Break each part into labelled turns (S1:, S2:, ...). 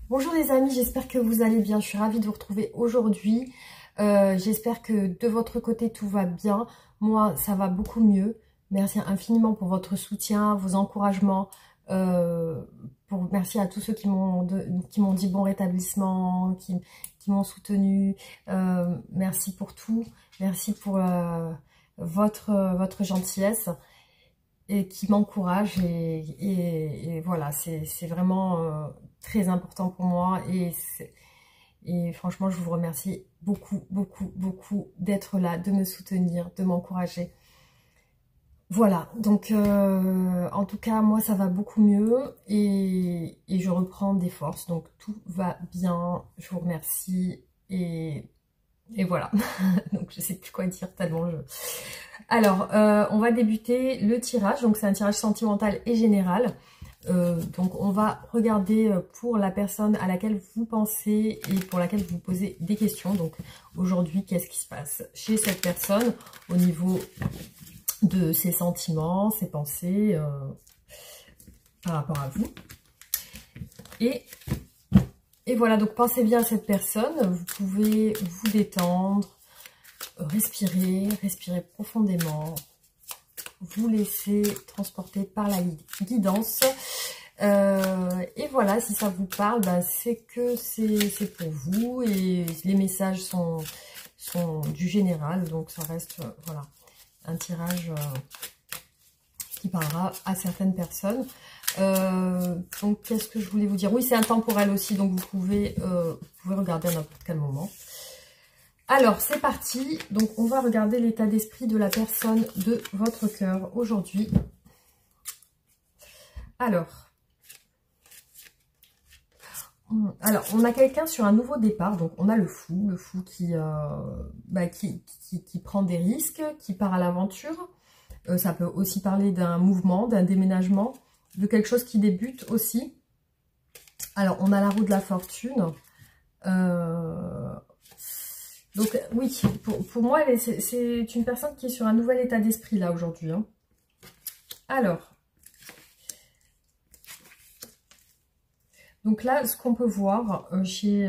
S1: Bonjour les amis, j'espère que vous allez bien. Je suis ravie de vous retrouver aujourd'hui. J'espère que de votre côté tout va bien. Moi, ça va beaucoup mieux. Merci infiniment pour votre soutien, vos encouragements. Merci à tous ceux qui m'ont dit bon rétablissement, qui m'ont soutenu. Merci pour tout. Merci pour votre gentillesse et qui m'encourage. Et voilà, c'est vraiment très important pour moi. Et franchement, je vous remercie beaucoup, beaucoup, beaucoup d'être là, de me soutenir, de m'encourager. Voilà, donc en tout cas, moi, ça va beaucoup mieux et je reprends des forces. Donc, tout va bien. Je vous remercie et voilà. Donc, je sais plus quoi dire tellement je... Alors, on va débuter le tirage. Donc, c'est un tirage sentimental et général. Donc on va regarder pour la personne à laquelle vous pensez et pour laquelle vous posez des questions. Donc aujourd'hui, qu'est-ce qui se passe chez cette personne au niveau de ses sentiments, ses pensées par rapport à vous. Et voilà, donc pensez bien à cette personne. Vous pouvez vous détendre, respirer profondément. Vous laisser transporter par la guidance. Et voilà, si ça vous parle, bah, c'est que c'est pour vous et les messages sont du général, donc ça reste voilà, un tirage qui parlera à certaines personnes. Donc qu'est-ce que je voulais vous dire? Oui, c'est intemporel aussi, donc vous pouvez regarder à n'importe quel moment. Alors, c'est parti. Donc, on va regarder l'état d'esprit de la personne de votre cœur aujourd'hui. Alors, on a quelqu'un sur un nouveau départ. Donc, on a le fou qui prend des risques, qui part à l'aventure. Ça peut aussi parler d'un mouvement, d'un déménagement, de quelque chose qui débute aussi. Alors, on a la roue de la fortune. Donc oui, pour moi, c'est une personne qui est sur un nouvel état d'esprit là aujourd'hui. Hein. Alors, donc là, ce qu'on peut voir chez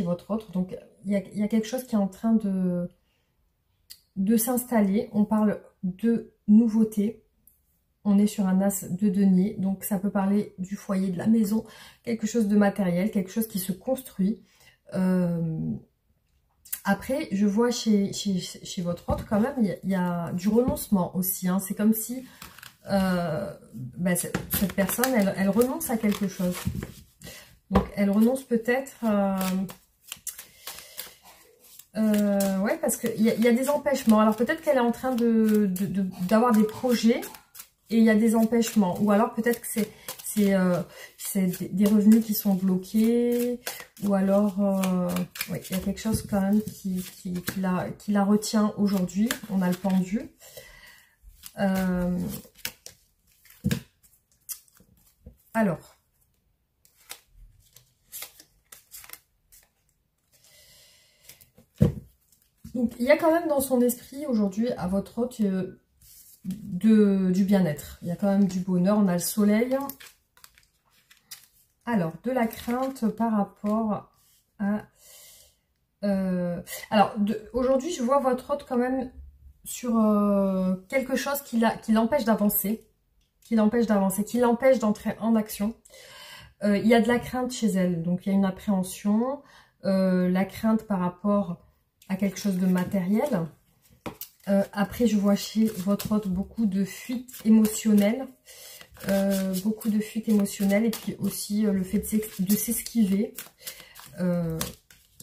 S1: votre autre, donc il y a quelque chose qui est en train de s'installer. On parle de nouveauté. On est sur un as de denier, donc ça peut parler du foyer, de la maison, quelque chose de matériel, quelque chose qui se construit. Après, je vois chez votre autre, quand même, il y a du renoncement aussi. Hein. C'est comme si cette personne, elle renonce à quelque chose. Donc, elle renonce peut-être... ouais, parce qu'il y a des empêchements. Alors, peut-être qu'elle est en train d'avoir des projets et il y a des empêchements. Ou alors, peut-être que c'est des revenus qui sont bloqués, ou alors oui, il y a quelque chose quand même qui la retient aujourd'hui. On a le pendu. Alors, donc il y a quand même dans son esprit aujourd'hui, à votre hôte, du bien-être. Il y a quand même du bonheur. On a le soleil. Alors, de la crainte par rapport à... alors, aujourd'hui, je vois votre hôte quand même sur quelque chose qui l'empêche d'avancer, qui l'empêche d'entrer en action. Il y a de la crainte chez elle, donc il y a une appréhension, la crainte par rapport à quelque chose de matériel. Après, je vois chez votre hôte beaucoup de fuites émotionnelles. Et puis aussi le fait de s'esquiver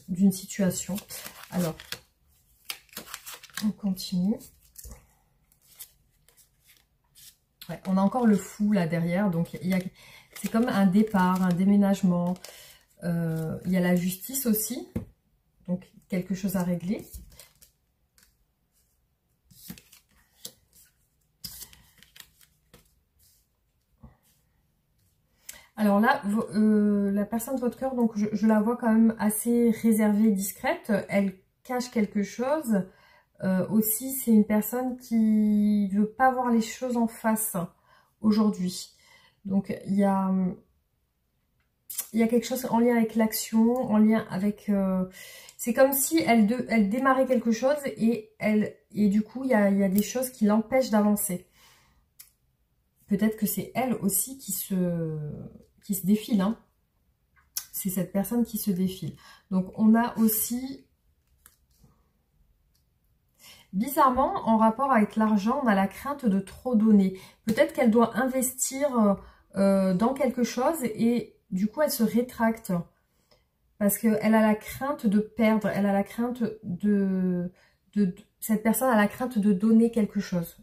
S1: d'une situation. Alors, on continue. Ouais, on a encore le fou là derrière, donc c'est comme un départ, un déménagement. Il y a la justice aussi, donc quelque chose à régler. Alors là, la personne de votre cœur, donc je la vois quand même assez réservée, discrète. Elle cache quelque chose. Aussi, c'est une personne qui ne veut pas voir les choses en face aujourd'hui. Donc, il y a il y a quelque chose en lien avec l'action, en lien avec... c'est comme si elle démarrait quelque chose et du coup, il y a des choses qui l'empêchent d'avancer. Peut-être que c'est elle aussi qui se défile. Hein. C'est cette personne qui se défile. Donc, on a aussi... Bizarrement, en rapport avec l'argent, on a la crainte de trop donner. Peut-être qu'elle doit investir dans quelque chose et du coup, elle se rétracte. Parce qu'elle a la crainte de perdre, elle a la crainte cette personne a la crainte de donner quelque chose.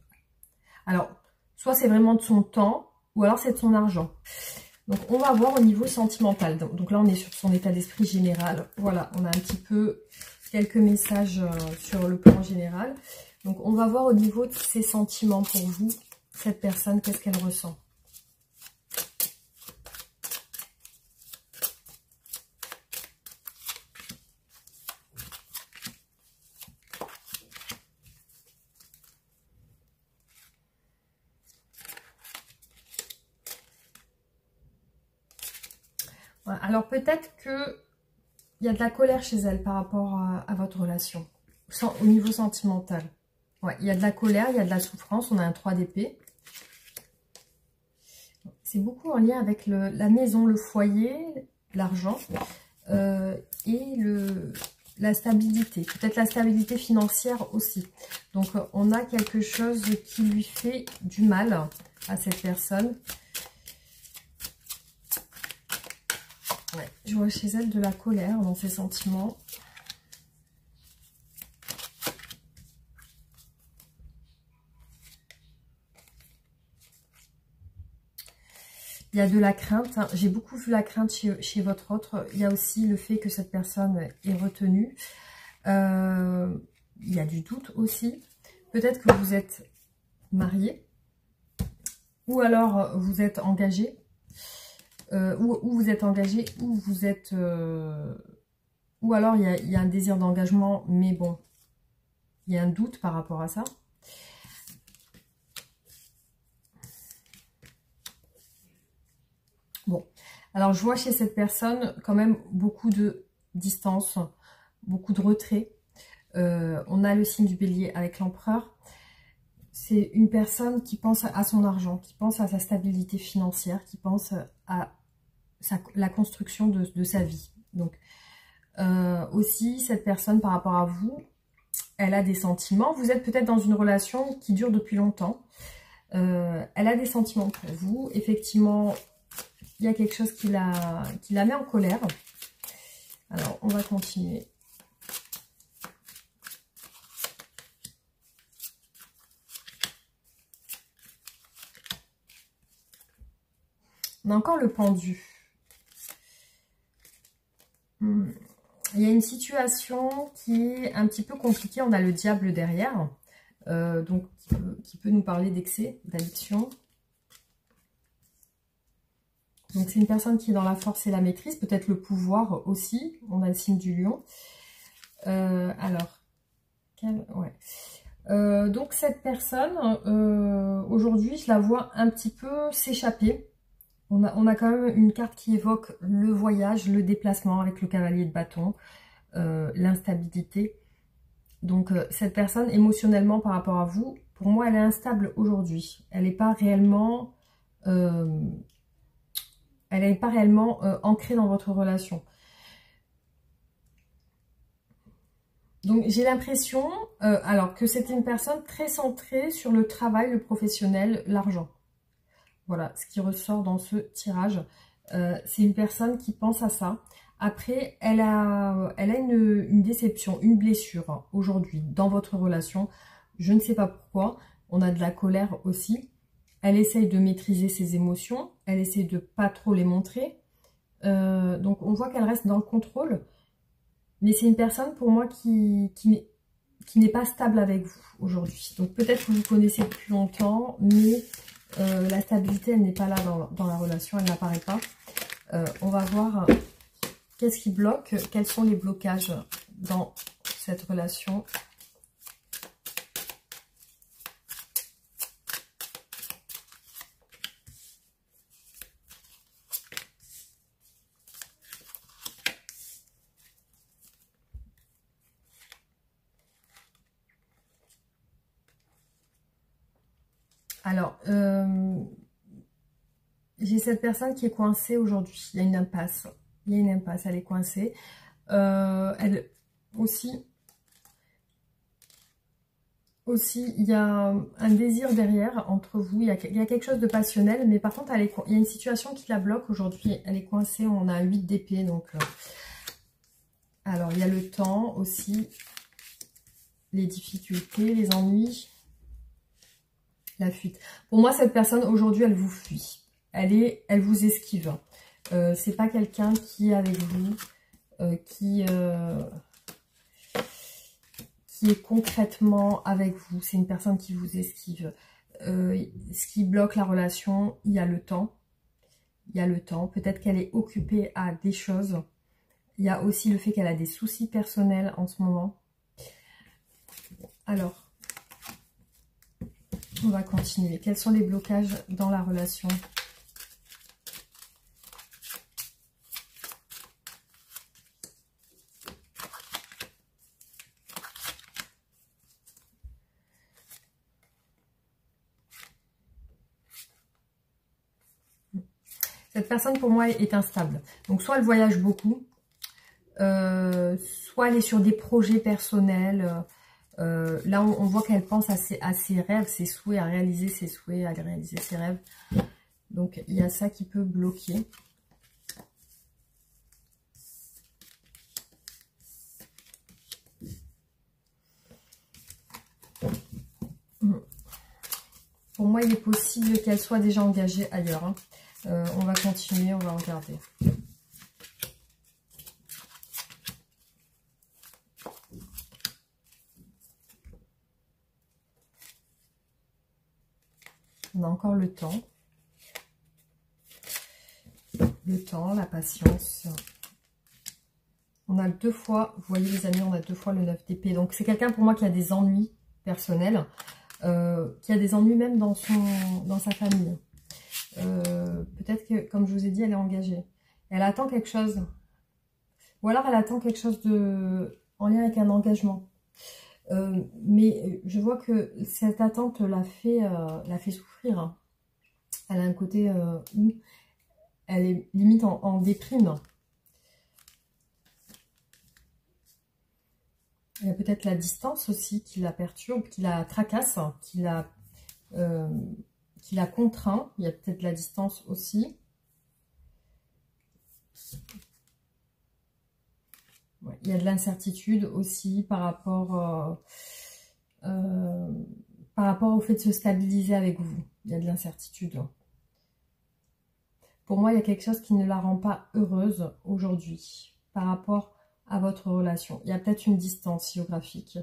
S1: Alors, soit c'est vraiment de son temps, ou alors c'est de son argent. Donc, on va voir au niveau sentimental. Donc là, on est sur son état d'esprit général. Voilà, on a un petit peu quelques messages sur le plan général. Donc, on va voir au niveau de ses sentiments pour vous, cette personne, qu'est-ce qu'elle ressent. Voilà. Alors, peut-être que il y a de la colère chez elle par rapport à votre relation, au niveau sentimental. Ouais, il y a de la colère, il y a de la souffrance, on a un 3 d'épée. C'est beaucoup en lien avec la maison, le foyer, l'argent et la stabilité. Peut-être la stabilité financière aussi. Donc, on a quelque chose qui lui fait du mal à cette personne. Ouais, je vois chez elle de la colère dans ses sentiments. Il y a de la crainte. Hein. J'ai beaucoup vu la crainte chez votre autre. Il y a aussi le fait que cette personne est retenue. Il y a du doute aussi. Peut-être que vous êtes marié. Ou alors vous êtes engagé. Ou vous êtes engagé. Ou vous êtes... ou alors il y a un désir d'engagement. Mais bon, il y a un doute par rapport à ça. Bon, alors je vois chez cette personne quand même beaucoup de distance, beaucoup de retrait. On a le signe du bélier avec l'empereur. C'est une personne qui pense à son argent, qui pense à sa stabilité financière, qui pense à la construction de sa vie. Donc aussi, cette personne par rapport à vous, elle a des sentiments. Vous êtes peut-être dans une relation qui dure depuis longtemps. Elle a des sentiments pour vous. Effectivement, il y a quelque chose qui la met en colère. Alors, on va continuer. On a encore le pendu. Il y a une situation qui est un petit peu compliquée. On a le diable derrière. Donc, qui peut nous parler d'excès, d'addiction. Donc, c'est une personne qui est dans la force et la maîtrise. Peut-être le pouvoir aussi. On a le signe du lion. Alors, ouais. Donc, cette personne, aujourd'hui, je la vois un petit peu s'échapper. On a quand même une carte qui évoque le voyage, le déplacement avec le cavalier de bâton, l'instabilité. Donc, cette personne, émotionnellement par rapport à vous, pour moi, elle est instable aujourd'hui. Elle n'est pas réellement, ancrée dans votre relation. Donc, j'ai l'impression alors que c'est une personne très centrée sur le travail, le professionnel, l'argent. Voilà, ce qui ressort dans ce tirage. C'est une personne qui pense à ça. Après, elle a une déception, une blessure hein, aujourd'hui dans votre relation. Je ne sais pas pourquoi. On a de la colère aussi. Elle essaye de maîtriser ses émotions. Elle essaye de pas trop les montrer. Donc, on voit qu'elle reste dans le contrôle. Mais c'est une personne pour moi qui n'est pas stable avec vous aujourd'hui. Donc, peut-être que vous connaissez depuis longtemps, mais... la stabilité, elle n'est pas là dans la relation, elle n'apparaît pas. On va voir qu'est-ce qui bloque, quels sont les blocages dans cette relation. Alors, j'ai cette personne qui est coincée aujourd'hui. Il y a une impasse. Il y a une impasse, elle est coincée. Elle aussi, il y a un désir derrière entre vous. Il y a quelque chose de passionnel, mais par contre, il y a une situation qui la bloque aujourd'hui. Elle est coincée, on a 8 d'épée. Donc, alors, il y a le temps aussi, les difficultés, les ennuis, la fuite. Pour moi, cette personne, aujourd'hui, elle vous fuit. Elle vous esquive. C'est pas quelqu'un qui est avec vous, qui est concrètement avec vous. C'est une personne qui vous esquive. Ce qui bloque la relation, il y a le temps. Il y a le temps. Peut-être qu'elle est occupée à des choses. Il y a aussi le fait qu'elle a des soucis personnels en ce moment. Alors, on va continuer. Quels sont les blocages dans la relation ? Cette personne, pour moi, est instable. Donc, soit elle voyage beaucoup, soit elle est sur des projets personnels. Là, on voit qu'elle pense à ses rêves, ses souhaits, à réaliser ses souhaits, à réaliser ses rêves. Donc, il y a ça qui peut bloquer. Pour moi, il est possible qu'elle soit déjà engagée ailleurs. Hein. On va continuer, on va regarder. On a encore le temps. Le temps, la patience. On a 2 fois, vous voyez les amis, on a 2 fois le 9 d'épée. Donc c'est quelqu'un pour moi qui a des ennuis personnels, qui a des ennuis même dans sa famille. Peut-être que, comme je vous ai dit, elle est engagée. Elle attend quelque chose. Ou alors elle attend quelque chose en lien avec un engagement. Mais je vois que cette attente la fait souffrir. Hein. Elle a un côté où elle est limite en déprime. Il y a peut-être la distance aussi qui la perturbe, qui la tracasse, qui la contraint. Il y a peut-être la distance aussi. Ouais, il y a de l'incertitude aussi par rapport au fait de se stabiliser avec vous. Il y a de l'incertitude. Pour moi, il y a quelque chose qui ne la rend pas heureuse aujourd'hui par rapport à votre relation. Il y a peut-être une distance géographique.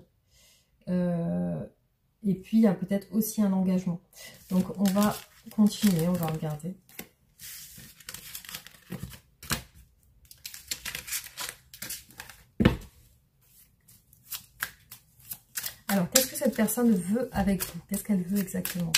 S1: Et puis, il y a peut-être aussi un engagement. Donc, on va continuer, on va regarder. Alors, qu'est-ce que cette personne veut avec vous? Qu'est-ce qu'elle veut exactement?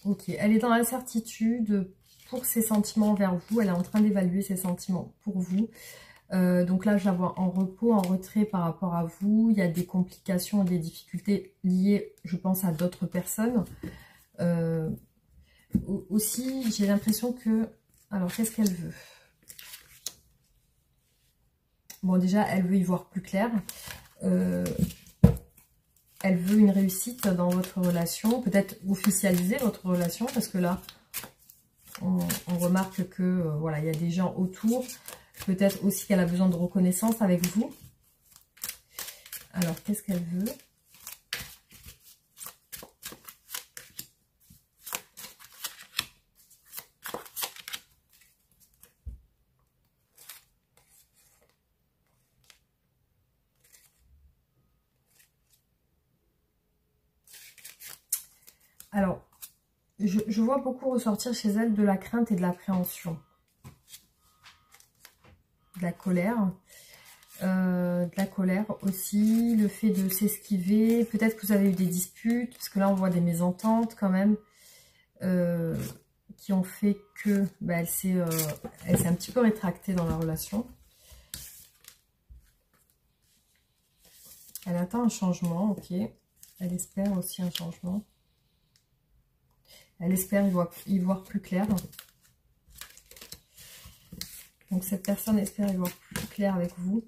S1: Ok, elle est dans l'incertitude pour ses sentiments envers vous. Elle est en train d'évaluer ses sentiments pour vous. Donc là, je la vois en repos, en retrait par rapport à vous. Il y a des complications, des difficultés liées, je pense, à d'autres personnes. Aussi, j'ai l'impression que... Alors, qu'est-ce qu'elle veut? Bon, déjà, elle veut y voir plus clair. Elle veut une réussite dans votre relation. Peut-être officialiser votre relation, parce que là, on remarque que voilà, il y a des gens autour. Peut-être aussi qu'elle a besoin de reconnaissance avec vous. Alors, qu'est-ce qu'elle veut? Alors, je vois beaucoup ressortir chez elle de la crainte et de l'appréhension. la colère. Aussi, le fait de s'esquiver. Peut-être que vous avez eu des disputes, parce que là, on voit des mésententes quand même, qui ont fait que bah, elle s'est un petit peu rétractée dans la relation. Elle attend un changement, ok. Elle espère aussi un changement. Elle espère y voir plus clair. Donc cette personne espère y voir plus clair avec vous.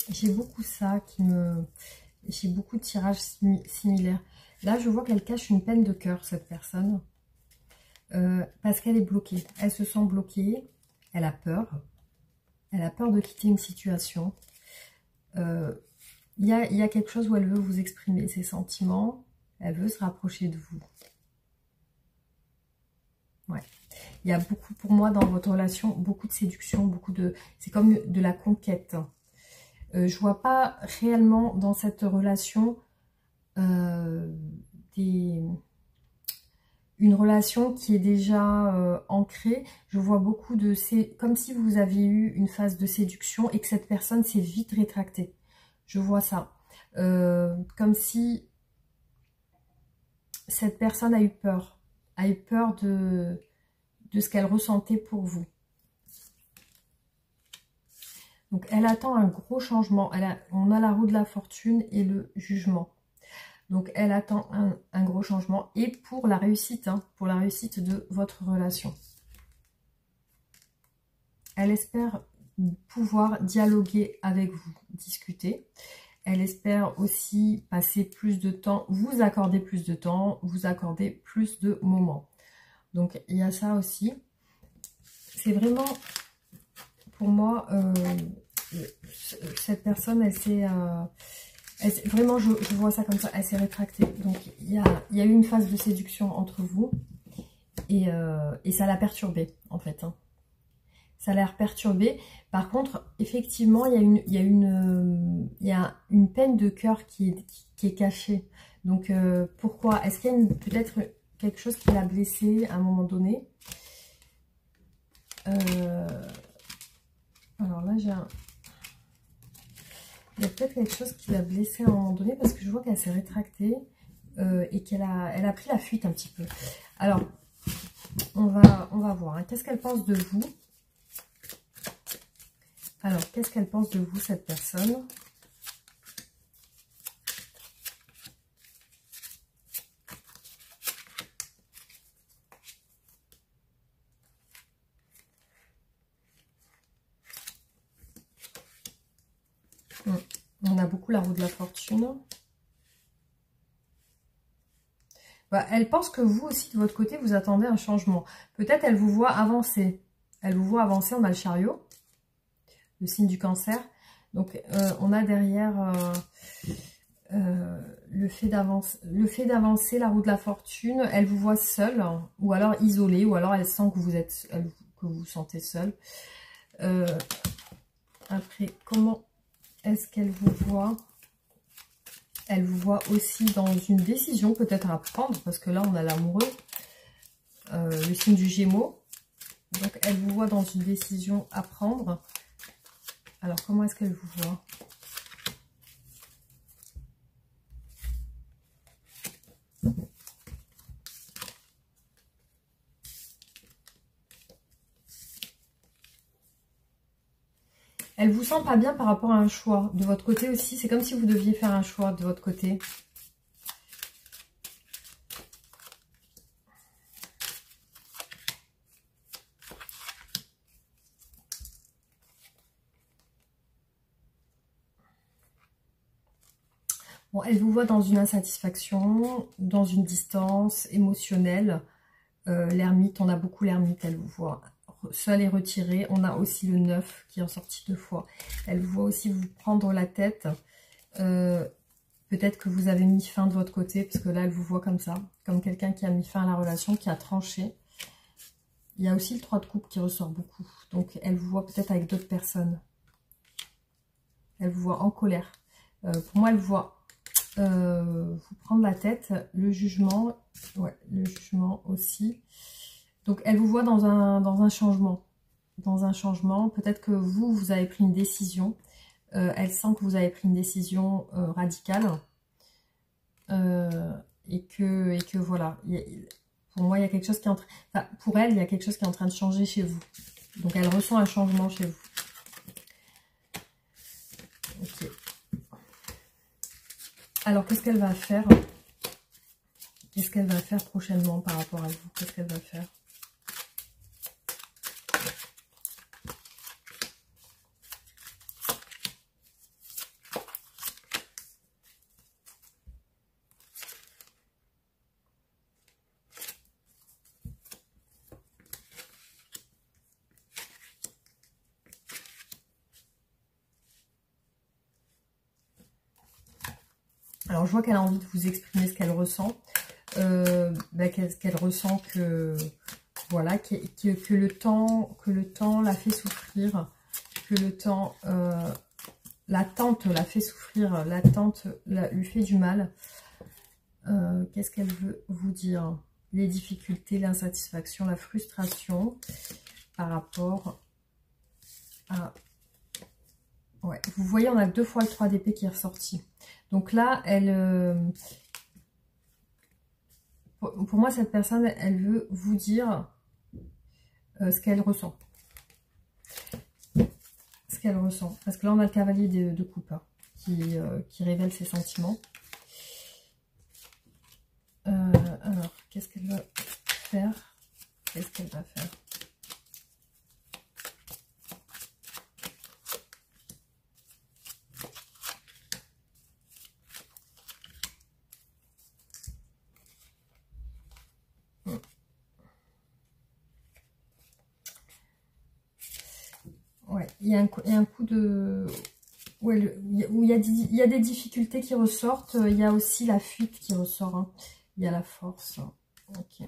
S1: J'ai beaucoup ça qui me... J'ai beaucoup de tirages similaires. Là, je vois qu'elle cache une peine de cœur, cette personne. Parce qu'elle est bloquée. Elle se sent bloquée. Elle a peur. Elle a peur de quitter une situation. Il y a quelque chose où elle veut vous exprimer ses sentiments. Elle veut se rapprocher de vous. Ouais. Il y a beaucoup, pour moi, dans votre relation, beaucoup de séduction, beaucoup de... C'est comme de la conquête. Je vois pas réellement dans cette relation une relation qui est déjà ancrée. Je vois beaucoup de... comme si vous aviez eu une phase de séduction et que cette personne s'est vite rétractée. Je vois ça. Comme si cette personne a eu peur de ce qu'elle ressentait pour vous. Donc, elle attend un gros changement. On a la roue de la fortune et le jugement. Donc, elle attend un gros changement. Et pour la réussite, hein, pour la réussite de votre relation. Elle espère pouvoir dialoguer avec vous, discuter. Elle espère aussi passer plus de temps, vous accorder plus de temps, vous accorder plus de moments. Donc, il y a ça aussi. C'est vraiment, pour moi, cette personne, elle s'est... vraiment, je vois ça comme ça, elle s'est rétractée. Donc, il y a eu une phase de séduction entre vous. Et ça l'a perturbée, en fait. Hein. Ça l'a perturbée. Par contre, effectivement, il y a une peine de cœur qui est cachée. Donc, pourquoi? Est-ce qu'il y a peut-être quelque chose qui l'a blessée à un moment donné? Alors là, il y a peut-être quelque chose qui l'a blessée à un moment donné parce que je vois qu'elle s'est rétractée et qu'elle a pris la fuite un petit peu. Alors, on va voir. Hein. Qu'est-ce qu'elle pense de vous? Alors, qu'est-ce qu'elle pense de vous, cette personne? On a beaucoup la roue de la fortune. Bah, elle pense que vous aussi, de votre côté, vous attendez un changement. Peut-être elle vous voit avancer. Elle vous voit avancer, on a le chariot, le signe du cancer. Donc, on a derrière le fait d'avancer, la roue de la fortune. Elle vous voit seule, ou alors isolée, ou alors elle sent que que vous vous sentez seule. Après, comment est-ce qu'elle vous voit? Elle vous voit aussi dans une décision peut-être à prendre, parce que là, on a l'amoureux, le signe du Gémeaux. Donc, elle vous voit dans une décision à prendre. Alors, comment est-ce qu'elle vous voit? Elle vous sent pas bien par rapport à un choix. De votre côté aussi, c'est comme si vous deviez faire un choix de votre côté. Bon, elle vous voit dans une insatisfaction, dans une distance émotionnelle. L'ermite, on a beaucoup l'ermite, elle vous voit seule et retirée. On a aussi le 9 qui est sorti 2 fois. Elle vous voit aussi vous prendre la tête. Peut-être que vous avez mis fin de votre côté, parce que là, elle vous voit comme ça, comme quelqu'un qui a mis fin à la relation, qui a tranché. Il y a aussi le 3 de coupe qui ressort beaucoup. Donc, elle vous voit peut-être avec d'autres personnes. Elle vous voit en colère. Pour moi, elle voit vous prendre la tête. Le jugement, ouais, le jugement aussi. Donc, elle vous voit dans un changement. Dans un changement. Peut-être que vous avez pris une décision. Elle sent que vous avez pris une décision radicale. Et que voilà. Pour moi, il y a quelque chose qui est en train... Enfin, pour elle, il y a quelque chose qui est en train de changer chez vous. Donc, elle ressent un changement chez vous. Ok. Alors, qu'est-ce qu'elle va faire? Qu'est-ce qu'elle va faire prochainement par rapport à vous? Qu'est-ce qu'elle va faire? Alors, je vois qu'elle a envie de vous exprimer ce qu'elle ressent. Qu'elle ressent que... Voilà, que le temps la fait souffrir. Que le temps... l'attente la fait souffrir. L'attente lui fait du mal. Qu'est-ce qu'elle veut vous dire? Les difficultés, l'insatisfaction, la frustration par rapport à... Ouais, vous voyez, on a 2 fois le 3 d'épée qui est ressorti. Donc là, elle... pour moi, cette personne, elle veut vous dire ce qu'elle ressent. Ce qu'elle ressent. Parce que là, on a le cavalier de coupe hein, qui révèle ses sentiments. Alors, qu'est-ce qu'elle va faire? Qu'est-ce qu'elle va faire? Ouais, il y a un coup de... Ouais, où il y a des difficultés qui ressortent. Il y a aussi la fuite qui ressort. Hein. Il y a la force. Ok.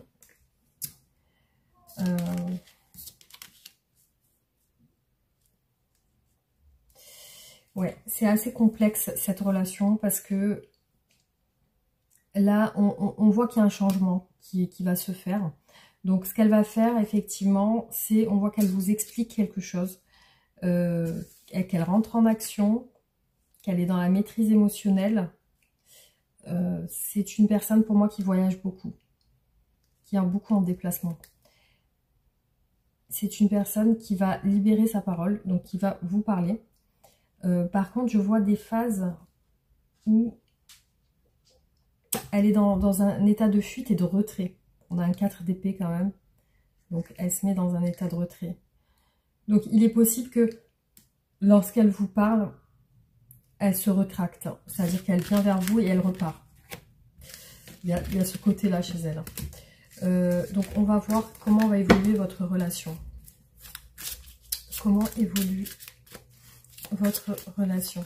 S1: Ouais, c'est assez complexe cette relation parce que là, on voit qu'il y a un changement qui va se faire. Donc, ce qu'elle va faire, effectivement, c'est, on voit qu'elle vous explique quelque chose, qu'elle rentre en action, qu'elle est dans la maîtrise émotionnelle. C'est une personne, pour moi, qui voyage beaucoup, qui est beaucoup en déplacement. C'est une personne qui va libérer sa parole, donc qui va vous parler. Par contre, je vois des phases où elle est dans un état de fuite et de retrait. On a un 4 d'épée quand même. Donc, elle se met dans un état de retrait. Donc, il est possible que lorsqu'elle vous parle, elle se retracte. C'est-à-dire qu'elle vient vers vous et elle repart. Il y a ce côté-là chez elle. Donc, on va voir comment va évoluer votre relation. Comment évolue votre relation?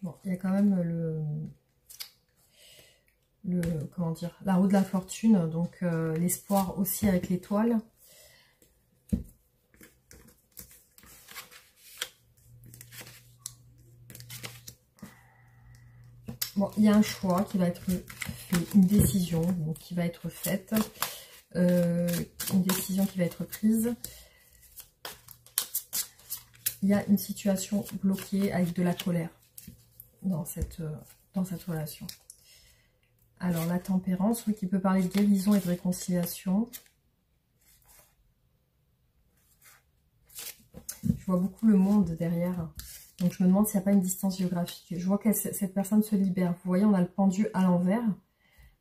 S1: Bon, il y a quand même comment dire, la roue de la fortune, donc l'espoir aussi avec l'étoile. Bon, il y a un choix qui va être fait, une décision donc, qui va être faite, une décision qui va être prise. Il y a une situation bloquée avec de la colère dans cette relation. Alors, la tempérance, oui, qui peut parler de guérison et de réconciliation. Je vois beaucoup le monde derrière. Donc, je me demande s'il n'y a pas une distance géographique. Je vois que cette personne se libère. Vous voyez, on a le pendu à l'envers.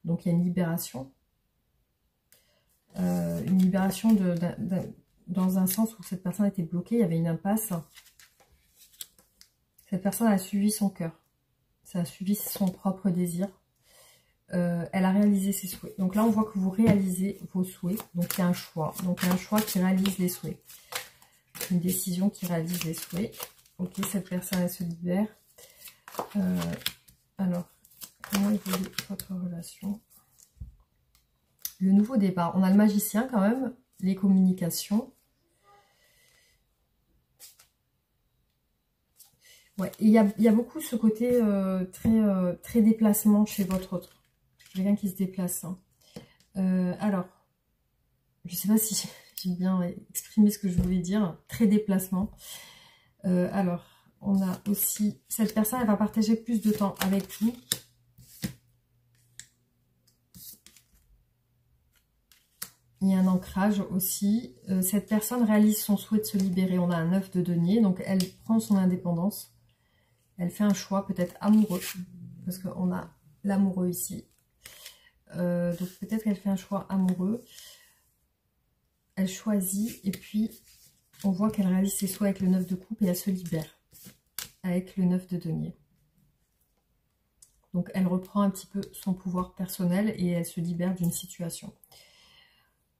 S1: Donc, il y a une libération. Une libération dans un sens où cette personne était bloquée. Il y avait une impasse. Cette personne a suivi son cœur. Ça a suivi son propre désir. elle a réalisé ses souhaits. Donc là, on voit que vous réalisez vos souhaits. Donc il y a un choix. Donc il y a un choix qui réalise les souhaits. Une décision qui réalise les souhaits. Ok, cette personne, elle se libère. Alors, comment évolue votre relation? Le nouveau départ. On a le magicien quand même. Les communications. Ouais, il y a beaucoup ce côté très déplacement chez votre autre. Quelqu'un qui se déplace. Hein. Alors, je ne sais pas si j'ai bien exprimé ce que je voulais dire. Très déplacement. Alors, on a aussi... Cette personne, elle va partager plus de temps avec vous. Il y a un ancrage aussi. Cette personne réalise son souhait de se libérer. On a un 9 de denier. Donc, elle prend son indépendance. Elle fait un choix peut-être amoureux. Parce qu'on a l'amoureux ici. Donc, peut-être qu'elle fait un choix amoureux. Elle choisit. Et puis, on voit qu'elle réalise ses souhaits avec le 9 de coupe. Et elle se libère. Avec le 9 de denier. Donc, elle reprend un petit peu son pouvoir personnel. Et elle se libère d'une situation.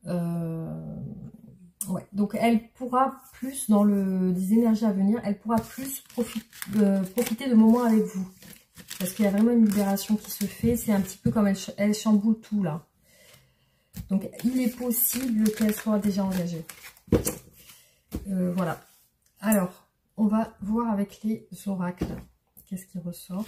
S1: Ouais, donc elle pourra plus dans des énergies à venir, elle pourra plus profiter de moments avec vous. Parce qu'il y a vraiment une libération qui se fait, c'est un petit peu comme elle chamboule tout là. Donc il est possible qu'elle soit déjà engagée. Voilà. Alors, on va voir avec les oracles. Qu'est-ce qui ressort ?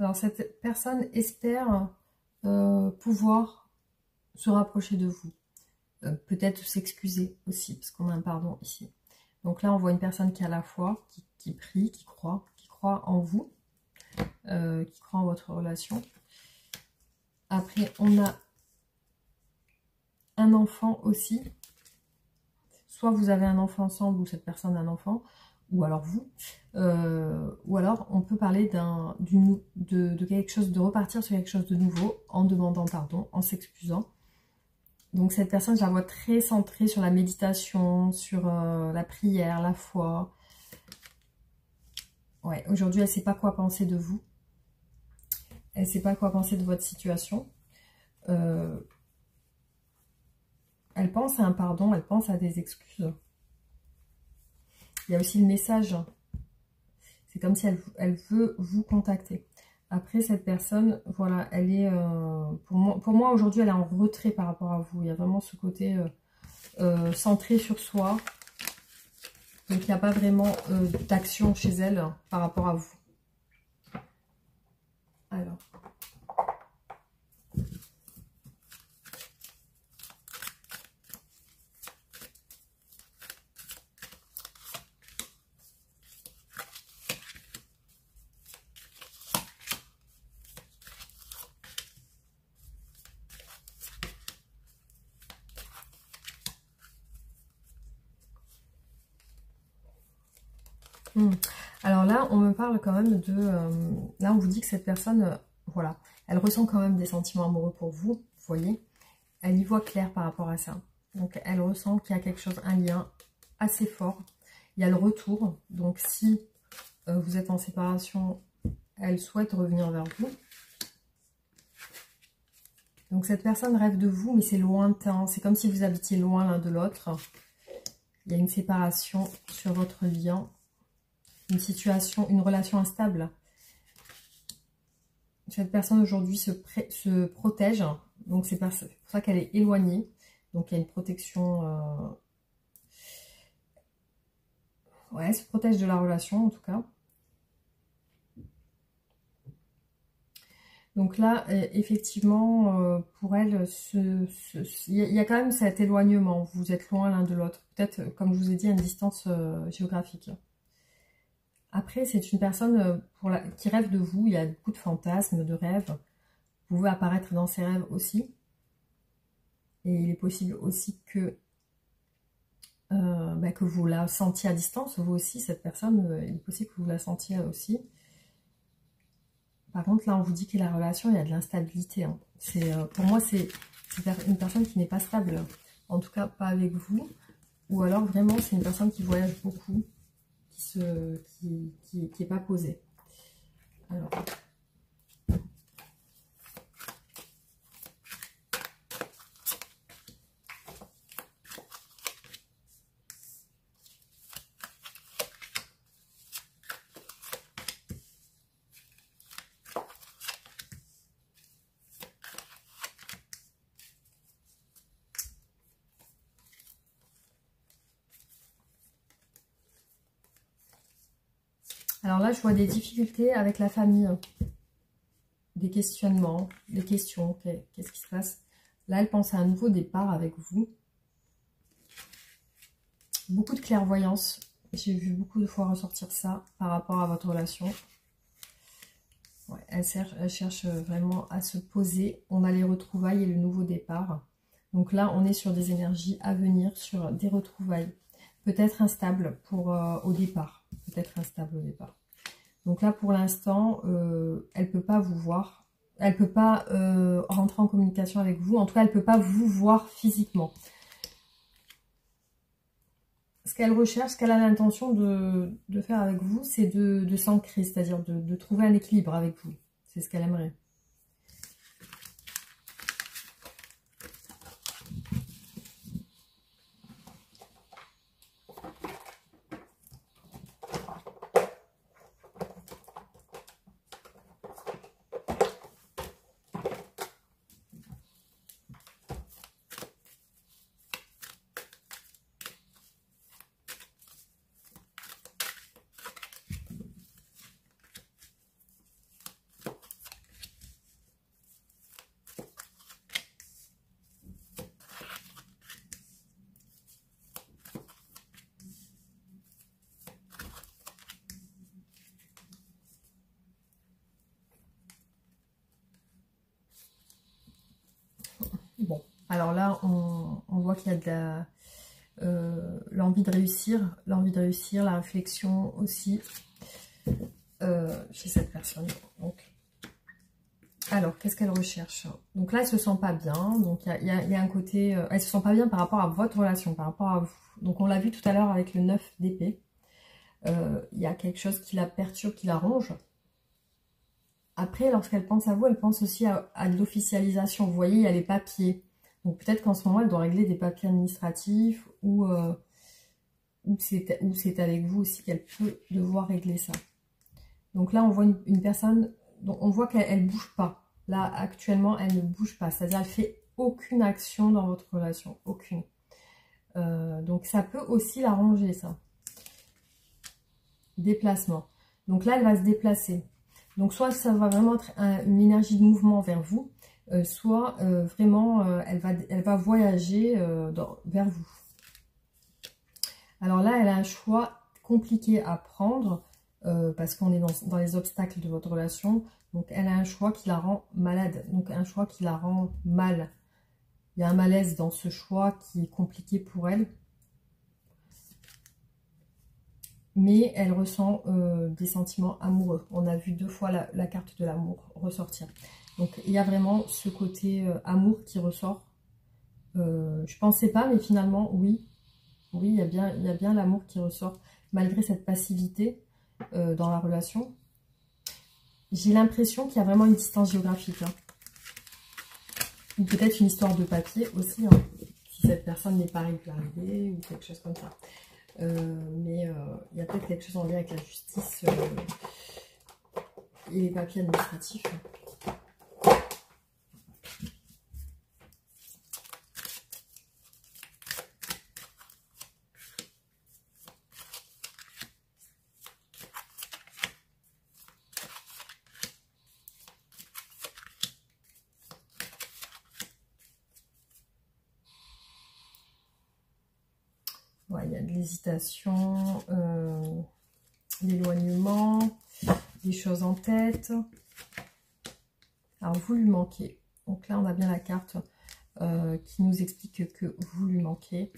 S1: Alors, cette personne espère pouvoir se rapprocher de vous. Peut-être s'excuser aussi, parce qu'on a un pardon ici. Donc là, on voit une personne qui a la foi, qui prie, qui croit en vous, qui croit en votre relation. Après, on a un enfant aussi. Soit vous avez un enfant ensemble, ou cette personne a un enfant, ou alors vous. Ou alors, on peut parler de quelque chose, de repartir sur quelque chose de nouveau, en demandant pardon, en s'excusant. Donc cette personne, je la vois très centrée sur la méditation, sur la prière, la foi. Ouais, aujourd'hui, elle ne sait pas quoi penser de vous. Elle ne sait pas quoi penser de votre situation. Elle pense à un pardon, elle pense à des excuses. Il y a aussi le message. C'est comme si elle veut vous contacter. Après, cette personne, voilà, elle est... pour moi aujourd'hui, elle est en retrait par rapport à vous. Il y a vraiment ce côté centré sur soi. Donc, il n'y a pas vraiment d'action chez elle par rapport à vous. Alors. Alors là, on me parle quand même de... là, on vous dit que cette personne, voilà, elle ressent quand même des sentiments amoureux pour vous, vous voyez. Elle y voit clair par rapport à ça. Donc, elle ressent qu'il y a quelque chose, un lien assez fort. Il y a le retour. Donc, si vous êtes en séparation, elle souhaite revenir vers vous. Donc, cette personne rêve de vous, mais c'est lointain. C'est comme si vous habitiez loin l'un de l'autre. Il y a une séparation sur votre lien. Une situation, une relation instable. Cette personne aujourd'hui se protège. Donc, c'est pour ça qu'elle est éloignée. Donc, il y a une protection... ouais, elle se protège de la relation, en tout cas. Donc là, effectivement, pour elle, il y a quand même cet éloignement. Vous êtes loin l'un de l'autre. Peut-être, comme je vous ai dit, à une distance géographique. Après, c'est une personne qui rêve de vous. Il y a beaucoup de fantasmes, de rêves. Vous pouvez apparaître dans ses rêves aussi. Et il est possible aussi que vous la sentiez à distance. Vous aussi, cette personne, il est possible que vous la sentiez aussi. Par contre, là, on vous dit que la relation, il y a de l'instabilité. Hein. Pour moi, c'est une personne qui n'est pas stable. En tout cas, pas avec vous. Ou alors, vraiment, c'est une personne qui voyage beaucoup, qui est pas posée. Alors... Alors là, je vois des difficultés avec la famille, des questionnements, des questions, qu'est-ce qui se passe? Là, elle pense à un nouveau départ avec vous. Beaucoup de clairvoyance, j'ai vu beaucoup de fois ressortir ça par rapport à votre relation. Ouais, elle cherche vraiment à se poser. On a les retrouvailles et le nouveau départ. Donc là, on est sur des énergies à venir, sur des retrouvailles. Peut-être instable au départ. Peut-être instable au départ. Donc là, pour l'instant, elle ne peut pas vous voir. Elle ne peut pas rentrer en communication avec vous. En tout cas, elle ne peut pas vous voir physiquement. Ce qu'elle recherche, ce qu'elle a l'intention de faire avec vous, c'est de s'ancrer, c'est-à-dire de trouver un équilibre avec vous. C'est ce qu'elle aimerait. Bon, alors là, on voit qu'il y a de l'envie de réussir, la réflexion aussi chez cette personne. Donc, alors, qu'est-ce qu'elle recherche? Donc là, elle se sent pas bien. Donc, il y a un côté... elle se sent pas bien par rapport à votre relation, par rapport à vous. Donc, on l'a vu tout à l'heure avec le 9 d'épée. Il y a quelque chose qui la perturbe, qui la ronge. Après, lorsqu'elle pense à vous, elle pense aussi à de l'officialisation. Vous voyez, il y a les papiers. Donc, peut-être qu'en ce moment, elle doit régler des papiers administratifs ou c'est avec vous aussi qu'elle peut devoir régler ça. Donc là, on voit une personne... on voit qu'elle ne bouge pas. Là, actuellement, elle ne bouge pas. C'est-à-dire, elle fait aucune action dans votre relation. Aucune. Donc, ça peut aussi l'arranger, ça. Déplacement. Donc là, elle va se déplacer. Donc, soit ça va vraiment être une énergie de mouvement vers vous, soit vraiment, elle va voyager vers vous. Alors là, elle a un choix compliqué à prendre, parce qu'on est dans les obstacles de votre relation. Donc, elle a un choix qui la rend malade. Donc, un choix qui la rend mal. Il y a un malaise dans ce choix qui est compliqué pour elle. Mais elle ressent des sentiments amoureux. On a vu 2 fois la carte de l'amour ressortir. Donc, il y a vraiment ce côté amour qui ressort. Je ne pensais pas, mais finalement, oui. Oui, il y a bien l'amour qui ressort, malgré cette passivité dans la relation. J'ai l'impression qu'il y a vraiment une distance géographique. Hein. Ou peut-être une histoire de papier aussi, hein, si cette personne n'est pas régularisée ou quelque chose comme ça. Mais il y a peut-être quelque chose en lien avec la justice et les papiers administratifs. l'hésitation, l'éloignement, des choses en tête. Alors, vous lui manquez. Donc là, on a bien la carte qui nous explique que vous lui manquez.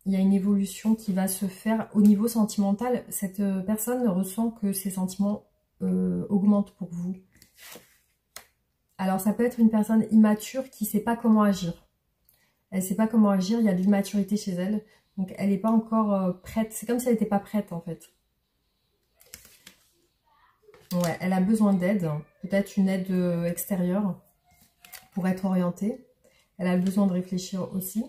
S1: Il y a une évolution qui va se faire au niveau sentimental. Cette personne ressent que ses sentiments augmentent pour vous. Alors, ça peut être une personne immature qui ne sait pas comment agir. Elle ne sait pas comment agir, il y a de l'immaturité chez elle. Donc, elle n'est pas encore prête. C'est comme si elle n'était pas prête, en fait. Ouais, elle a besoin d'aide. Peut-être une aide extérieure pour être orientée. Elle a besoin de réfléchir aussi.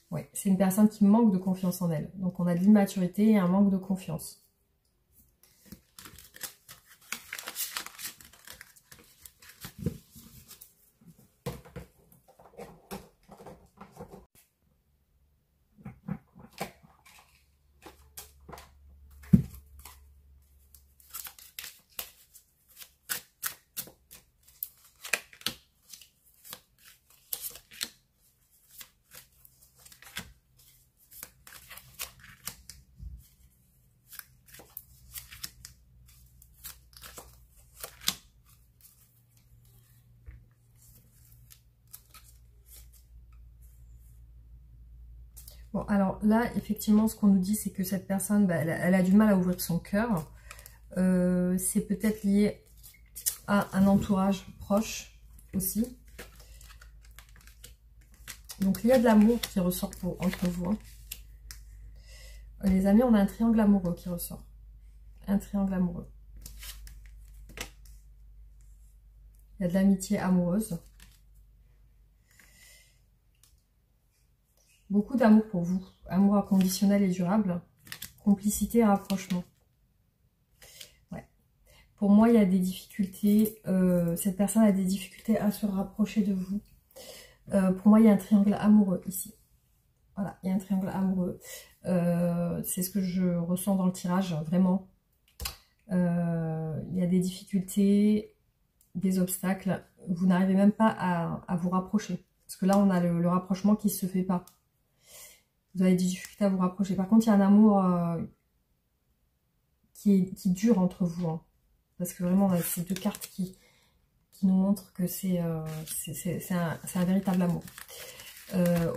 S1: Ouais, c'est une personne qui manque de confiance en elle. Donc, on a de l'immaturité et un manque de confiance. Bon, alors là, effectivement, ce qu'on nous dit, c'est que cette personne, bah, elle a du mal à ouvrir son cœur. C'est peut-être lié à un entourage proche aussi. Donc, il y a de l'amour qui ressort entre vous. Hein. Les amis, on a un triangle amoureux qui ressort. Un triangle amoureux. Il y a de l'amitié amoureuse. Beaucoup d'amour pour vous. Amour inconditionnel et durable. Complicité et rapprochement. Ouais. Pour moi, il y a des difficultés. Cette personne a des difficultés à se rapprocher de vous. Pour moi, il y a un triangle amoureux ici. Voilà, il y a un triangle amoureux. C'est ce que je ressens dans le tirage, vraiment. Il y a des difficultés, des obstacles. Vous n'arrivez même pas à vous rapprocher. Parce que là, on a le rapprochement qui ne se fait pas. Vous avez des difficultés à vous rapprocher. Par contre, il y a un amour qui dure entre vous. Hein. Parce que vraiment, on a ces deux cartes qui nous montrent que c'est un véritable amour.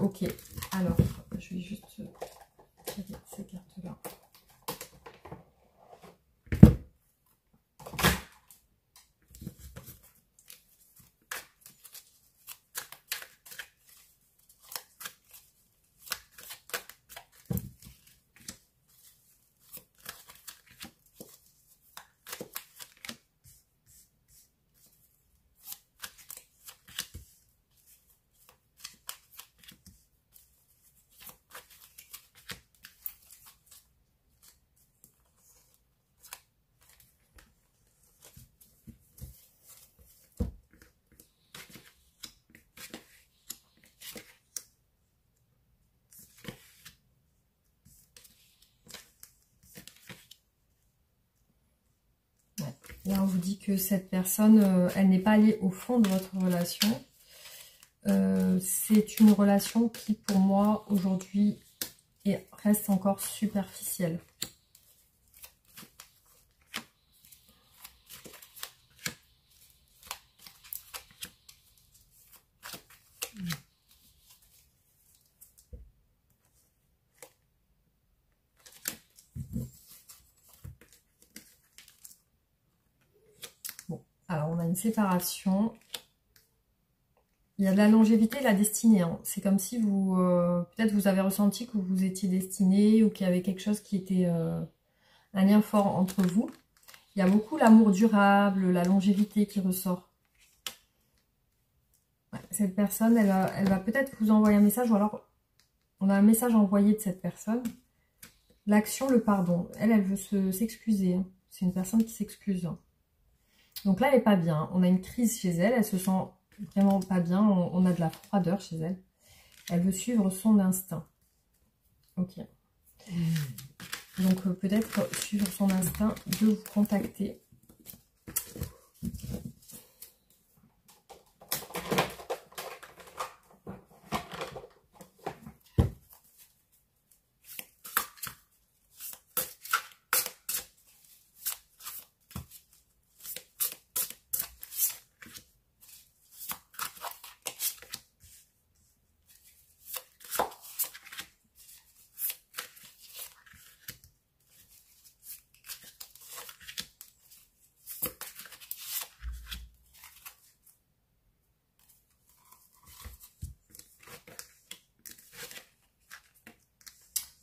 S1: Ok, alors, je vais juste tirer ces cartes-là. Là, on vous dit que cette personne, elle n'est pas allée au fond de votre relation. C'est une relation qui, pour moi, aujourd'hui, reste encore superficielle. Alors, on a une séparation. Il y a de la longévité et la destinée. Hein. C'est comme si vous, peut-être vous avez ressenti que vous étiez destiné ou qu'il y avait quelque chose qui était un lien fort entre vous. Il y a beaucoup l'amour durable, la longévité qui ressort. Ouais, cette personne, elle va peut-être vous envoyer un message ou alors on a un message envoyé de cette personne. L'action, le pardon. Elle veut s'excuser. Hein. C'est une personne qui s'excuse. Hein. Donc là, elle n'est pas bien. On a une crise chez elle. Elle se sent vraiment pas bien. On a de la froideur chez elle. Elle veut suivre son instinct. Ok. Donc peut-être suivre son instinct de vous contacter.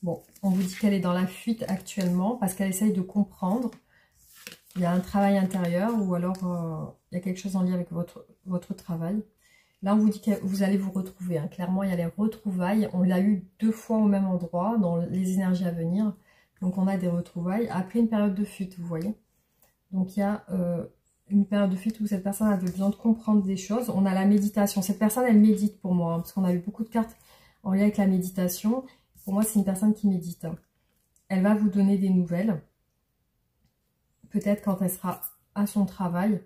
S1: Bon, on vous dit qu'elle est dans la fuite actuellement parce qu'elle essaye de comprendre. Il y a un travail intérieur ou alors il y a quelque chose en lien avec votre travail. Là, on vous dit que vous allez vous retrouver. Hein. Clairement, il y a les retrouvailles. On l'a eu 2 fois au même endroit dans les énergies à venir. Donc, on a des retrouvailles après une période de fuite, vous voyez. Donc, il y a une période de fuite où cette personne avait besoin de comprendre des choses. On a la méditation. Cette personne, elle médite pour moi, hein, parce qu'on a eu beaucoup de cartes en lien avec la méditation. Pour moi, c'est une personne qui médite. Elle va vous donner des nouvelles. Peut-être quand elle sera à son travail.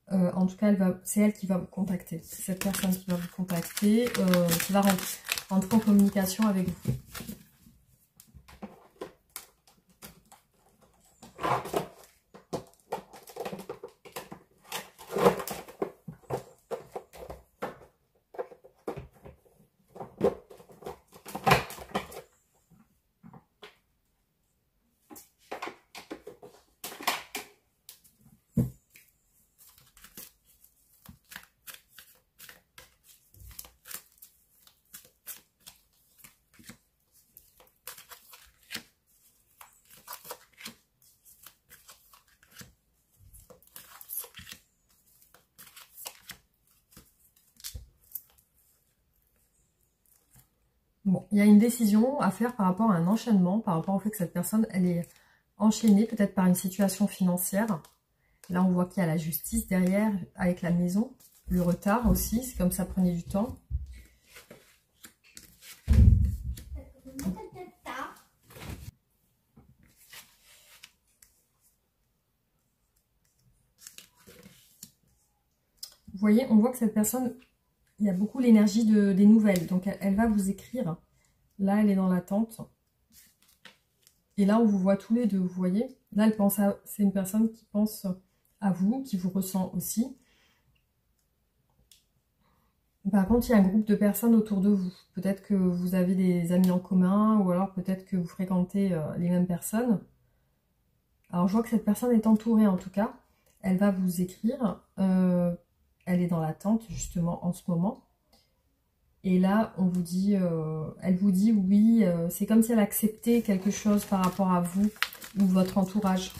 S1: En tout cas, c'est elle qui va vous contacter. C'est cette personne qui va vous contacter, qui va rentrer en communication avec vous. Bon, il y a une décision à faire par rapport à un enchaînement, par rapport au fait que cette personne, elle est enchaînée peut-être par une situation financière. Là, on voit qu'il y a la justice derrière, avec la maison, le retard aussi, c'est comme ça prenait du temps. Vous voyez, on voit que cette personne, il y a beaucoup l'énergie des nouvelles. Donc, elle va vous écrire. Là, elle est dans l'attente. Et là, on vous voit tous les deux, vous voyez. Là, c'est une personne qui pense à vous, qui vous ressent aussi. Par contre, il y a un groupe de personnes autour de vous. Peut-être que vous avez des amis en commun ou alors peut-être que vous fréquentez les mêmes personnes. Alors, je vois que cette personne est entourée en tout cas. Elle va vous écrire. Elle est dans l'attente justement en ce moment. Et là, on vous dit, elle vous dit oui, c'est comme si elle acceptait quelque chose par rapport à vous ou votre entourage.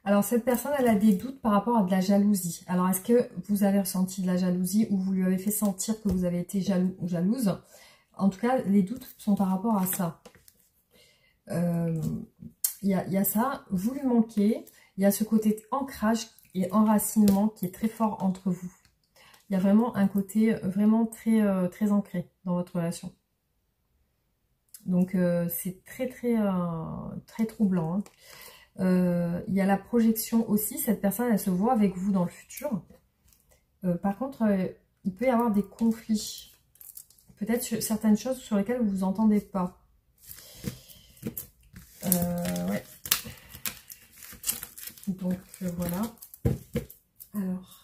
S1: Alors, cette personne, elle a des doutes par rapport à de la jalousie. Alors, est-ce que vous avez ressenti de la jalousie ou vous lui avez fait sentir que vous avez été jaloux ou jalouse? En tout cas, les doutes sont par rapport à ça. Il y a ça, vous lui manquez. Il y a ce côté ancrage et enracinement qui est très fort entre vous. Il y a vraiment un côté vraiment très ancré dans votre relation. Donc, c'est très troublant, hein. Il y a la projection aussi, cette personne elle se voit avec vous dans le futur. Par contre, il peut y avoir des conflits. Peut-être sur certaines choses sur lesquelles vous vous entendez pas. Ouais. Donc voilà. Alors.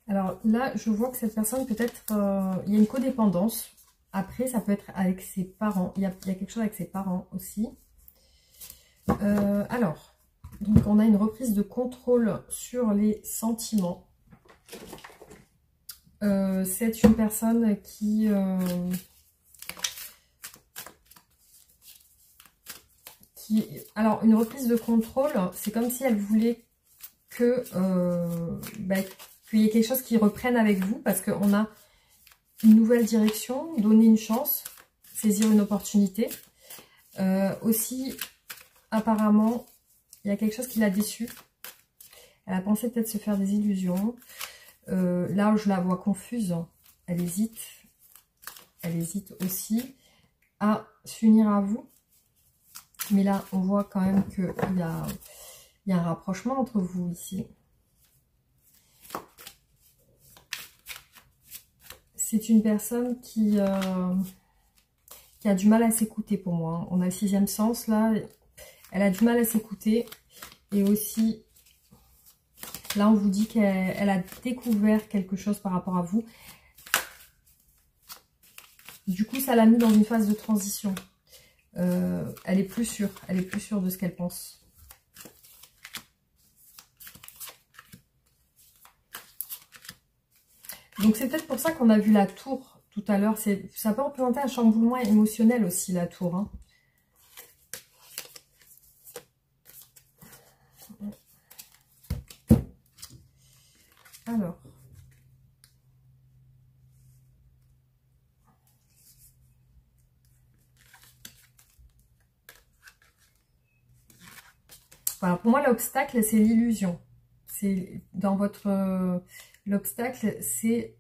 S1: Alors là, je vois que cette personne peut-être, il y a une codépendance. Après, ça peut être avec ses parents. Il y a quelque chose avec ses parents aussi. Alors, donc on a une reprise de contrôle sur les sentiments. C'est une personne qui... alors, une reprise de contrôle, c'est comme si elle voulait que qu'il y ait quelque chose qui reprenne avec vous, parce qu'on a une nouvelle direction, donner une chance, saisir une opportunité. Aussi, apparemment, il y a quelque chose qui l'a déçue. Elle a pensé peut-être se faire des illusions. Là où je la vois confuse, elle hésite. Elle hésite aussi à s'unir à vous. Mais là, on voit quand même qu'il y a un rapprochement entre vous ici. C'est une personne qui a du mal à s'écouter pour moi. On a le 6e sens là. Elle a du mal à s'écouter. Et aussi, là on vous dit qu'elle a découvert quelque chose par rapport à vous. Du coup, ça l'a mis dans une phase de transition. Elle est plus sûre. Elle est plus sûre de ce qu'elle pense. Donc c'est peut-être pour ça qu'on a vu la tour tout à l'heure. Ça peut représenter un chamboulement émotionnel aussi, la tour. Hein. Alors. Voilà, pour moi, l'obstacle, c'est l'illusion. C'est dans votre... l'obstacle, c'est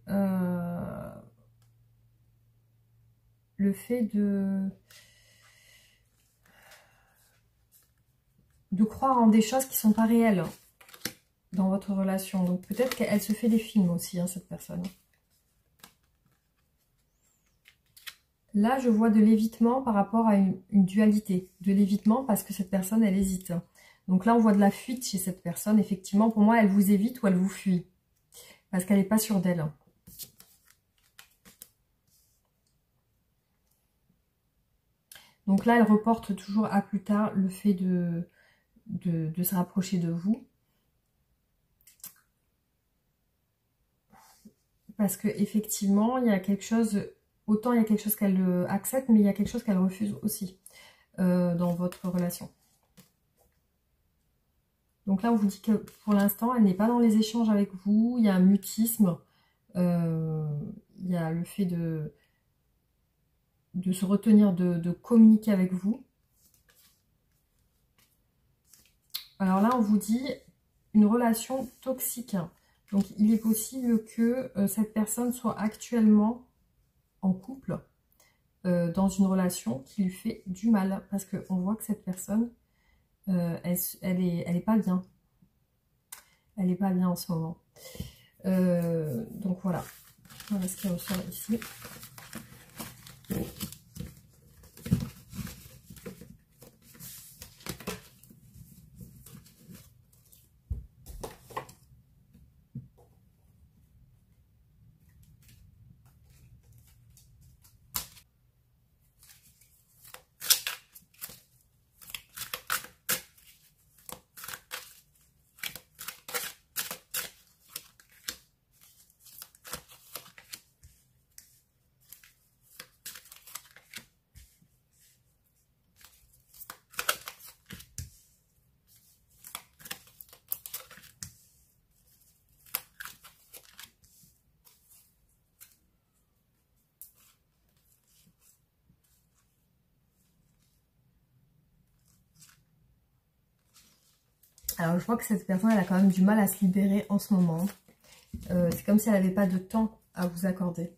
S1: le fait de croire en des choses qui ne sont pas réelles dans votre relation. Donc peut-être qu'elle se fait des films aussi, hein, cette personne. Là, je vois de l'évitement par rapport à une dualité. De l'évitement parce que cette personne, elle hésite. Donc là, on voit de la fuite chez cette personne. Effectivement, pour moi, elle vous évite ou elle vous fuit. Parce qu'elle n'est pas sûre d'elle. Donc là, elle reporte toujours à plus tard le fait de se rapprocher de vous. Parce que effectivement, il y a quelque chose, autant il y a quelque chose qu'elle accepte, mais il y a quelque chose qu'elle refuse aussi dans votre relation. Donc là, on vous dit que pour l'instant, elle n'est pas dans les échanges avec vous, il y a un mutisme, il y a le fait de se retenir de communiquer avec vous. Alors là, on vous dit une relation toxique. Donc, il est possible que cette personne soit actuellement en couple dans une relation qui lui fait du mal. Parce qu'on voit que cette personne, elle est pas bien. Elle n'est pas bien en ce moment. Donc, voilà. Voilà ce qui ressort ici. Alors, je vois que cette personne, elle a quand même du mal à se libérer en ce moment. C'est comme si elle n'avait pas de temps à vous accorder.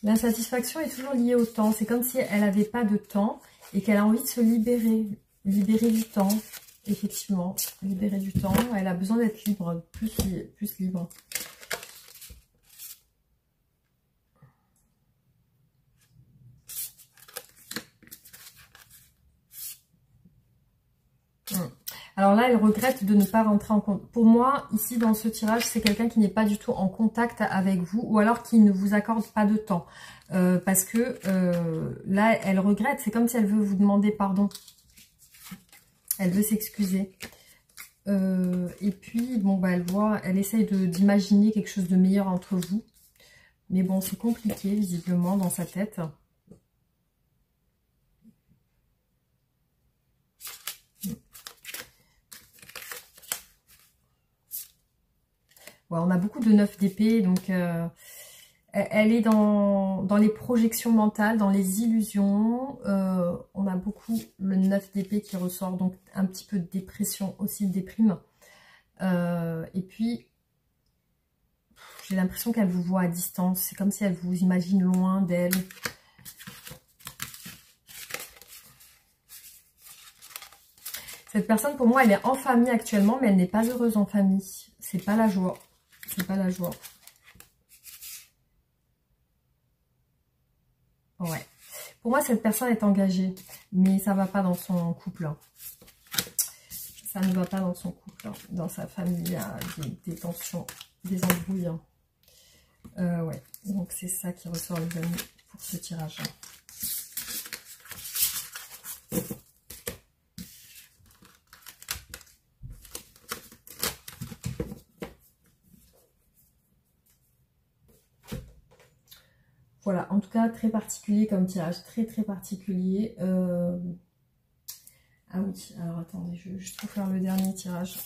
S1: L'insatisfaction est toujours liée au temps. C'est comme si elle n'avait pas de temps et qu'elle a envie de se libérer. Libérer du temps, effectivement. Libérer du temps. Elle a besoin d'être libre, plus libre. Alors là, elle regrette de ne pas rentrer en contact. Pour moi, ici, dans ce tirage, c'est quelqu'un qui n'est pas du tout en contact avec vous ou alors qui ne vous accorde pas de temps. Parce que là, elle regrette. C'est comme si elle veut vous demander pardon. Elle veut s'excuser. Et puis, bon, bah, elle essaye d'imaginer quelque chose de meilleur entre vous. Mais bon, c'est compliqué, visiblement, dans sa tête. Ouais, on a beaucoup de 9 d'épée, donc elle est dans les projections mentales, dans les illusions. On a beaucoup le 9 d'épée qui ressort, donc un petit peu de dépression aussi, de déprime. Et puis, j'ai l'impression qu'elle vous voit à distance. C'est comme si elle vous imagine loin d'elle. Cette personne, pour moi, elle est en famille actuellement, mais elle n'est pas heureuse en famille. C'est pas la joie. C'est pas la joie. Ouais. Pour moi, cette personne est engagée, mais ça va pas dans son couple. Ça ne va pas dans son couple. Dans sa famille, il y a des tensions, des embrouilles. Ouais. Donc, c'est ça qui ressort, les amis, pour ce tirage. Voilà, en tout cas, très particulier comme tirage, très particulier. Ah oui, alors attendez, je vais juste refaire le dernier tirage.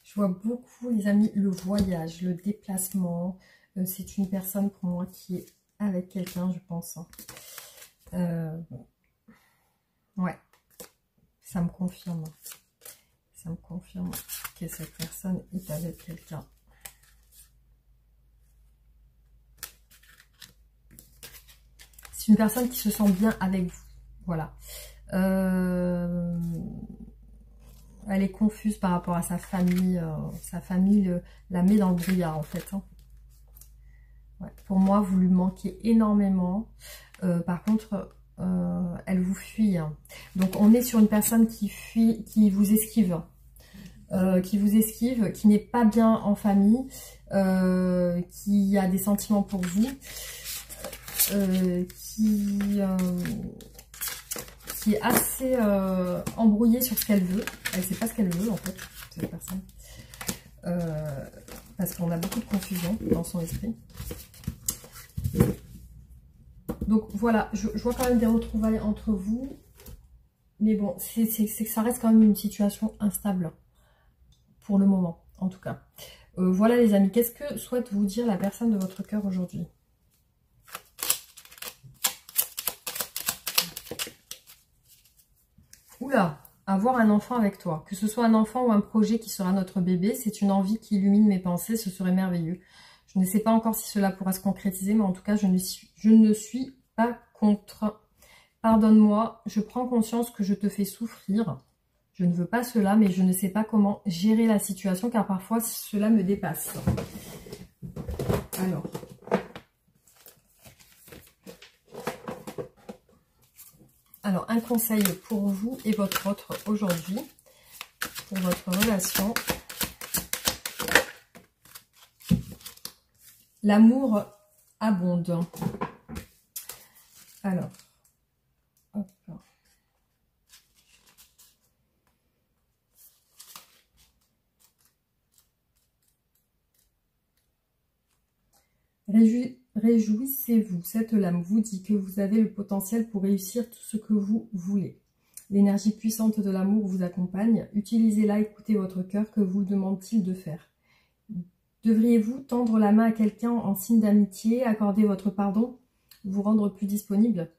S1: Je vois beaucoup, les amis, le voyage, le déplacement. C'est une personne pour moi qui est avec quelqu'un, je pense. Ouais, ça me confirme. Ça me confirme que cette personne est avec quelqu'un. C'est une personne qui se sent bien avec vous. Voilà. Elle est confuse par rapport à sa famille. Sa famille la met dans le brouillard, en fait. Hein. Ouais. Pour moi, vous lui manquez énormément. Par contre, elle vous fuit. Hein. Donc, on est sur une personne qui fuit, qui vous esquive. Qui n'est pas bien en famille, qui a des sentiments pour vous, qui est assez embrouillée sur ce qu'elle veut. Elle ne sait pas ce qu'elle veut, en fait, cette personne. Parce qu'on a beaucoup de confusion dans son esprit. Donc voilà, je vois quand même des retrouvailles entre vous. Mais bon, c'est que ça reste quand même une situation instable. Pour le moment, en tout cas. Voilà les amis, qu'est-ce que souhaite vous dire la personne de votre cœur aujourd'hui? Oula, avoir un enfant avec toi. Que ce soit un enfant ou un projet qui sera notre bébé, c'est une envie qui illumine mes pensées, ce serait merveilleux. Je ne sais pas encore si cela pourra se concrétiser, mais en tout cas, je ne suis pas contre. Pardonne-moi, je prends conscience que je te fais souffrir. Je ne veux pas cela, mais je ne sais pas comment gérer la situation, car parfois, cela me dépasse. Alors, un conseil pour vous et votre autre aujourd'hui, pour votre relation. L'amour abonde. Alors, Réjouissez-vous, cette lame vous dit que vous avez le potentiel pour réussir tout ce que vous voulez. L'énergie puissante de l'amour vous accompagne. Utilisez-la, écoutez votre cœur, que vous demande-t-il de faire? Devriez-vous tendre la main à quelqu'un en signe d'amitié, accorder votre pardon, vous rendre plus disponible?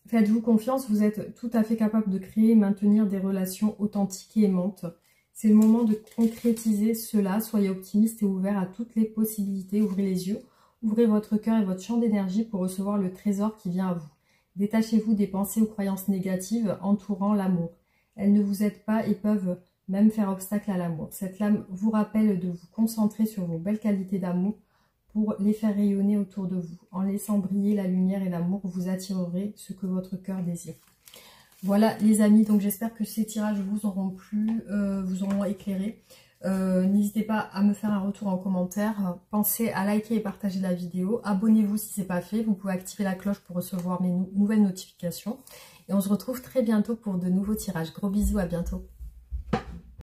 S1: Faites-vous confiance, vous êtes tout à fait capable de créer et maintenir des relations authentiques et aimantes. C'est le moment de concrétiser cela, soyez optimiste et ouvert à toutes les possibilités, ouvrez les yeux, ouvrez votre cœur et votre champ d'énergie pour recevoir le trésor qui vient à vous. Détachez-vous des pensées ou croyances négatives entourant l'amour. Elles ne vous aident pas et peuvent même faire obstacle à l'amour. Cette lame vous rappelle de vous concentrer sur vos belles qualités d'amour pour les faire rayonner autour de vous. En laissant briller la lumière et l'amour, vous attirerez ce que votre cœur désire. Voilà les amis, donc j'espère que ces tirages vous auront plu, vous auront éclairé. N'hésitez pas à me faire un retour en commentaire. Pensez à liker et partager la vidéo. Abonnez-vous si ce n'est pas fait. Vous pouvez activer la cloche pour recevoir mes nouvelles notifications. Et on se retrouve très bientôt pour de nouveaux tirages. Gros bisous, à bientôt.